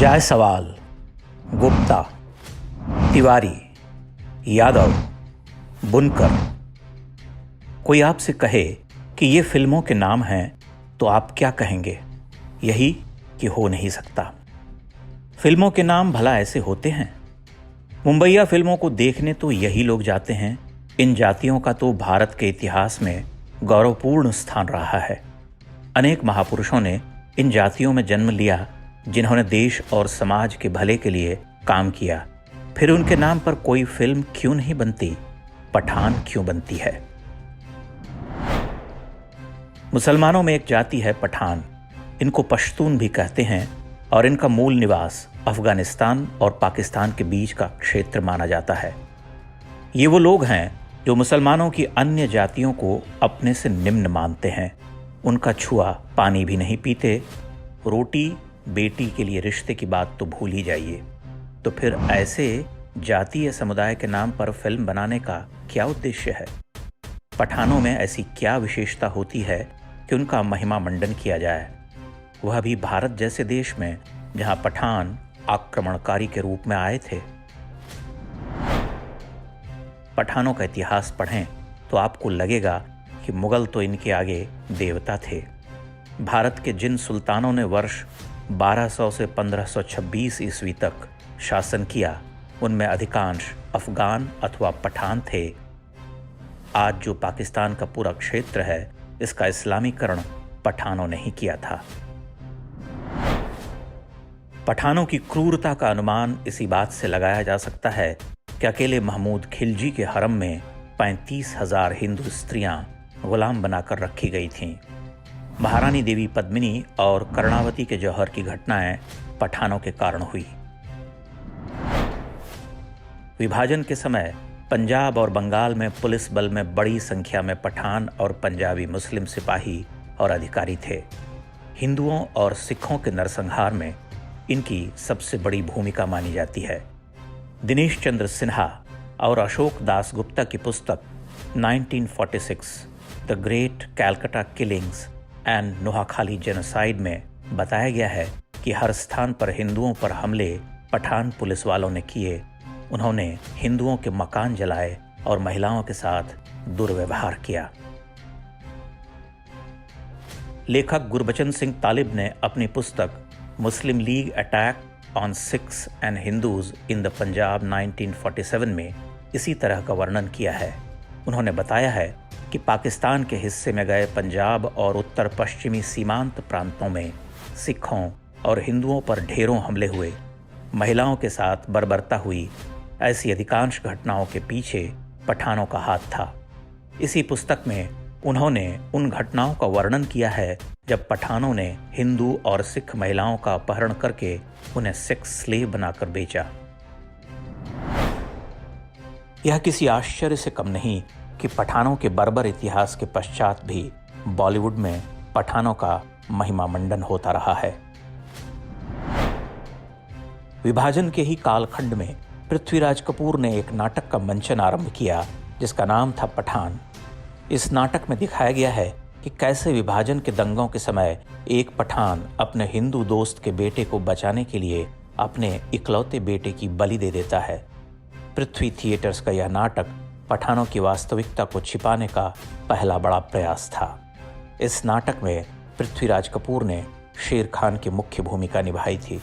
जायसवाल, गुप्ता, तिवारी, यादव, बुनकर। कोई आपसे कहे कि ये फिल्मों के नाम हैं तो आप क्या कहेंगे? यही कि हो नहीं सकता। फिल्मों के नाम भला ऐसे होते हैं? मुंबईया फिल्मों को देखने तो यही लोग जाते हैं। इन जातियों का तो भारत के इतिहास में गौरवपूर्ण स्थान रहा है। अनेक महापुरुषों ने इन जातियों में जन्म लिया, जिन्होंने देश और समाज के भले के लिए काम किया। फिर उनके नाम पर कोई फिल्म क्यों नहीं बनती? पठान क्यों बनती है? मुसलमानों में एक जाति है पठान। इनको पश्तून भी कहते हैं और इनका मूल निवास अफगानिस्तान और पाकिस्तान के बीच का क्षेत्र माना जाता है। ये वो लोग हैं जो मुसलमानों की अन्य जातियों को अपने से निम्न मानते हैं। उनका छुआ पानी भी नहीं पीते। रोटी बेटी के लिए रिश्ते की बात तो भूल ही जाइए। तो फिर ऐसे जातीय समुदाय के नाम पर फिल्म बनाने का क्या उद्देश्य है? पठानों में ऐसी क्या विशेषता होती है कि उनका महिमा मंडन किया जाए, वह भी भारत जैसे देश में जहां पठान आक्रमणकारी के रूप में आए थे? पठानों का इतिहास पढ़ें तो आपको लगेगा कि मुगल तो इनके आगे देवता थे। भारत के जिन सुल्तानों ने वर्ष 1200 से 1526 ईस्वी तक शासन किया, उनमें अधिकांश अफगान अथवा पठान थे। आज जो पाकिस्तान का पूरा क्षेत्र है, इसका इस्लामीकरण पठानों ने ही किया था। पठानों की क्रूरता का अनुमान इसी बात से लगाया जा सकता है कि अकेले महमूद खिलजी के हरम में 35,000 हिंदू स्त्रियां गुलाम बनाकर रखी गई थीं। महारानी देवी पद्मिनी और कर्णावती के जौहर की घटनाएं पठानों के कारण हुई। विभाजन के समय पंजाब और बंगाल में पुलिस बल में बड़ी संख्या में पठान और पंजाबी मुस्लिम सिपाही और अधिकारी थे। हिंदुओं और सिखों के नरसंहार में इनकी सबसे बड़ी भूमिका मानी जाती है। दिनेश चंद्र सिन्हा और अशोक दास गुप्ता की पुस्तक 1946 the great Calcutta killings and Noakhali genocide में बताया गया है कि हर स्थान पर हिंदुओं पर हमले पठान पुलिस वालों ने किए। उन्होंने हिंदुओं के मकान जलाए और महिलाओं के साथ दुर्व्यवहार किया। लेखक गुरबचन सिंह तालिब ने अपनी पुस्तक Muslim league attack on Sikhs and Hindus in the Punjab 1947 में इसी तरह का वर्णन किया है। उन्होंने बताया है कि पाकिस्तान के हिस्से में गए पंजाब और उत्तर पश्चिमी सीमांत प्रांतों में सिखों और हिंदुओं पर ढेरों हमले हुए। महिलाओं के साथ बर्बरता हुई। ऐसी अधिकांश घटनाओं के पीछे पठानों का हाथ था। इसी पुस्तक में उन्होंने उन घटनाओं का वर्णन किया है जब पठानों ने हिंदू और सिख महिलाओं का अपहरण करके उन्हें सेक्स स्लेव बनाकर बेचा। यह किसी आश्चर्य से कम नहीं कि पठानों के बर्बर इतिहास के पश्चात भी बॉलीवुड में पठानों का महिमा मंडन होता रहा है। विभाजन के ही कालखंड में पृथ्वीराज कपूर ने एक नाटक का मंचन आरंभ किया जिसका नाम था पठान। इस नाटक में दिखाया गया है कि कैसे विभाजन के दंगों के समय एक पठान अपने हिंदू दोस्त के बेटे को बचाने के लिए अपने इकलौते बेटे की बलि दे देता है। पृथ्वी थिएटर्स का यह नाटक पठानों की वास्तविकता को छिपाने का पहला बड़ा प्रयास था। इस नाटक में पृथ्वीराज कपूर ने शेर खान की मुख्य भूमिका निभाई थी।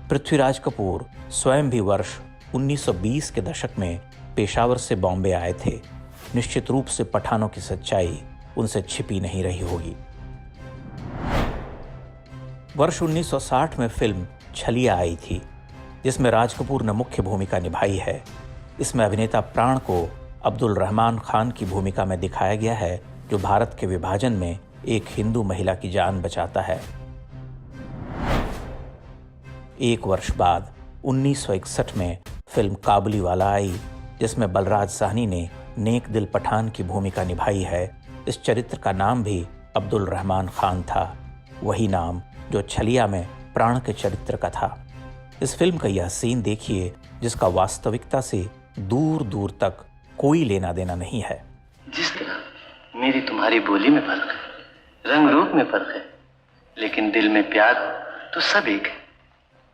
पृथ्वीराज कपूर स्वयं भी वर्ष 1920 के दशक में पेशावर से बॉम्बे आए थे। निश्चित रूप से पठानों की सच्चाई उनसे छिपी नहीं रही होगी। वर्ष 1960 में फिल्म छलिया आई थी, जिसमें राज कपूर ने मुख्य भूमिका निभाई है। इसमें अभिनेता प्राण को अब्दुल रहमान खान की भूमिका में दिखाया गया है, जो भारत के विभाजन में एक हिंदू महिला की जान बचाता है। एक वर्ष बाद 1961 में फिल्म काबुलीवाला आई, जिसमें बलराज साहनी ने नेक दिल पठान की भूमिका निभाई है। इस चरित्र का नाम भी अब्दुल रहमान खान था, वही नाम जो छलिया में प्राण के चरित्र का था। इस फिल्म का यह सीन देखिए जिसका वास्तविकता से दूर दूर तक कोई लेना देना नहीं है। जिस तरह मेरी तुम्हारी बोली में फर्क है, रंग रूप में फर्क है, लेकिन दिल में प्यार तो सब एक है।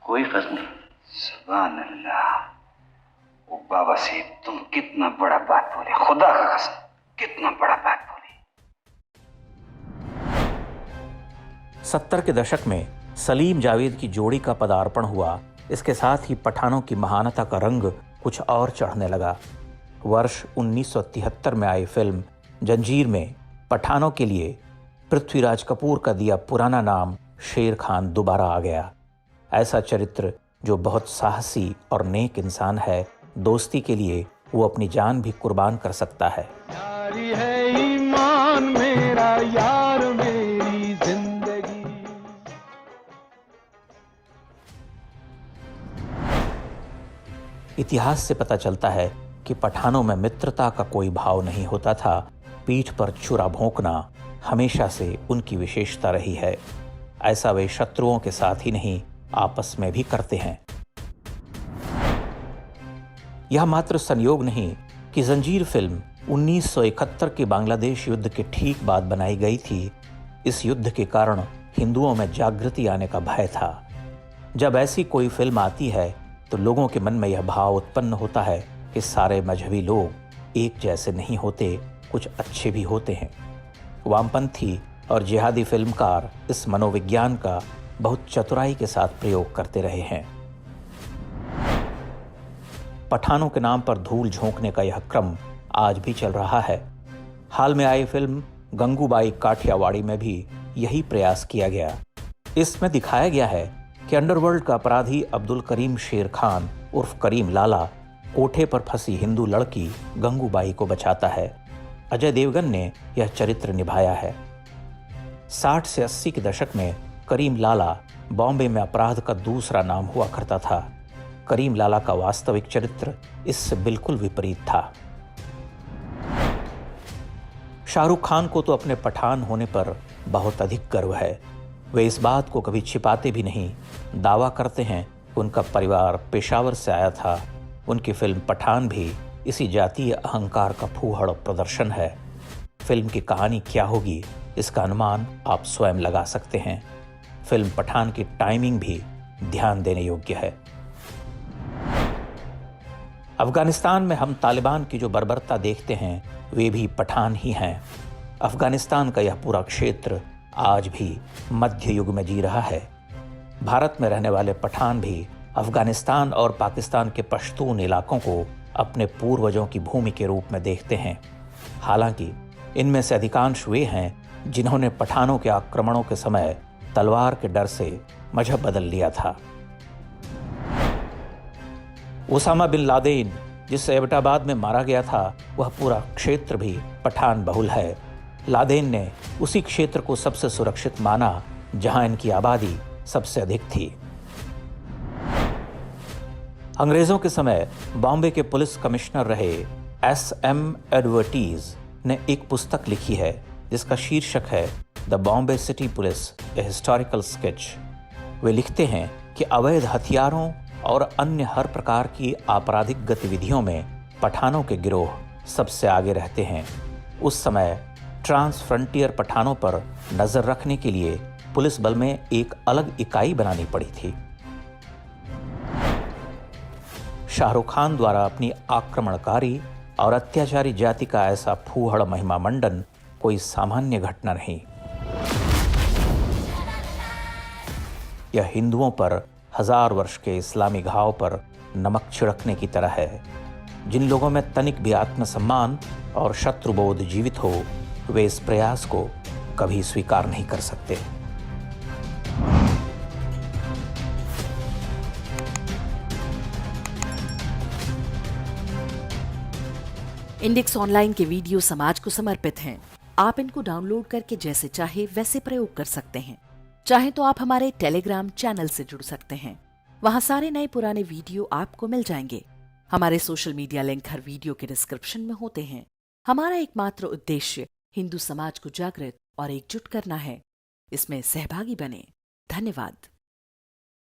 कोई फर्क नहीं। सुभान अल्लाह। वो बाबा से तुम कितना बड़ा बात बोले, खुदा का कसम कितना बड़ा बात बोले। 70 के दशक में सलीम जावेद की जोड़ी का पदार्पण हुआ। इसके साथ ही पठानों की महानता का रंग कुछ और चढ़ने लगा। वर्ष 1973 में आई फिल्म जंजीर में पठानों के लिए पृथ्वीराज कपूर का दिया पुराना नाम शेर खान दोबारा आ गया। ऐसा चरित्र जो बहुत साहसी और नेक इंसान है, दोस्ती के लिए वो अपनी जान भी कुर्बान कर सकता है। यारी है ईमान मेरा, यार मेरी जिंदगी। इतिहास से पता चलता है कि पठानों में मित्रता का कोई भाव नहीं होता था। पीठ पर छुरा भोंकना हमेशा से उनकी विशेषता रही है। ऐसा वे शत्रुओं के साथ ही नहीं, आपस में भी करते हैं। यह मात्र संयोग नहीं कि जंजीर फिल्म 1971 के बांग्लादेश युद्ध के ठीक बाद बनाई गई थी। इस युद्ध के कारण हिंदुओं में जागृति आने का भय था। जब ऐसी कोई फिल्म आती है तो लोगों के मन में यह भाव उत्पन्न होता है कि सारे मजहबी लोग एक जैसे नहीं होते, कुछ अच्छे भी होते हैं। वामपंथी और जिहादी फिल्मकार इस मनोविज्ञान का बहुत चतुराई के साथ प्रयोग करते रहे हैं। पठानों के नाम पर धूल झोंकने का यह क्रम आज भी चल रहा है। हाल में आई फिल्म गंगूबाई काठियावाड़ी में भी यही प्रयास किया गया। इसमें दिखाया गया है कि अंडरवर्ल्ड का अपराधी अब्दुल करीम शेर खान उर्फ करीम लाला कोठे पर फंसी हिंदू लड़की गंगूबाई को बचाता है। अजय देवगन ने यह चरित्र निभाया है। 60 से 80 के दशक में करीम लाला बॉम्बे में अपराध का दूसरा नाम हुआ करता था। करीम लाला का वास्तविक चरित्र इससे बिल्कुल विपरीत था। शाहरुख खान को तो अपने पठान होने पर बहुत अधिक गर्व है। वे इस बात को कभी छिपाते भी नहीं। दावा करते हैं कि उनका परिवार पेशावर से आया था। उनकी फिल्म पठान भी इसी जातीय अहंकार का फूहड़ प्रदर्शन है। फिल्म की कहानी क्या होगी, इसका अनुमान आप स्वयं लगा सकते हैं। फिल्म पठान की टाइमिंग भी ध्यान देने योग्य है। अफगानिस्तान में हम तालिबान की जो बर्बरता देखते हैं, वे भी पठान ही हैं। अफगानिस्तान का यह पूरा क्षेत्र आज भी मध्य युग में जी रहा है। भारत में रहने वाले पठान भी अफगानिस्तान और पाकिस्तान के पश्तून इलाकों को अपने पूर्वजों की भूमि के रूप में देखते हैं। हालांकि इनमें से अधिकांश वे हैं जिन्होंने पठानों के आक्रमणों के समय तलवार के डर से मजहब बदल लिया था। उसामा बिन लादेन जिसे एबटाबाद में मारा गया था, वह पूरा क्षेत्र भी पठान बहुल है। लादेन ने उसी क्षेत्र को सबसे सुरक्षित माना जहां इनकी आबादी सबसे अधिक थी। अंग्रेजों के समय बॉम्बे के पुलिस कमिश्नर रहे S.M. एडवर्टीज ने एक पुस्तक लिखी है जिसका शीर्षक है the Bombay city police a historical sketch. वे लिखते हैं कि अवैध हथियारों और अन्य हर प्रकार की आपराधिक गतिविधियों में पठानों के गिरोह सबसे आगे रहते हैं। उस समय ट्रांस फ्रंटियर पठानों पर नजर रखने के लिए पुलिस बल में एक अलग इकाई बनानी पड़ी थी। शाहरुख खान द्वारा अपनी आक्रमणकारी और अत्याचारी जाति का ऐसा फूहड़ महिमा मंडन कोई सामान्य घटना नहीं। यह हिंदुओं पर 1000 वर्ष के इस्लामी घाव पर नमक छिड़कने की तरह है। जिन लोगों में तनिक भी आत्मसम्मान और शत्रुबोध जीवित हो, वे इस प्रयास को कभी स्वीकार नहीं कर सकते। इंडेक्स ऑनलाइन के वीडियो समाज को समर्पित हैं। आप इनको डाउनलोड करके जैसे चाहे वैसे प्रयोग कर सकते हैं। चाहे तो आप हमारे टेलीग्राम चैनल से जुड़ सकते हैं। वहां सारे नए पुराने वीडियो आपको मिल जाएंगे। हमारे सोशल मीडिया लिंक हर वीडियो के डिस्क्रिप्शन में होते हैं। हमारा एकमात्र उद्देश्य हिंदू समाज को जागृत और एकजुट करना है। इसमें सहभागी बने। धन्यवाद।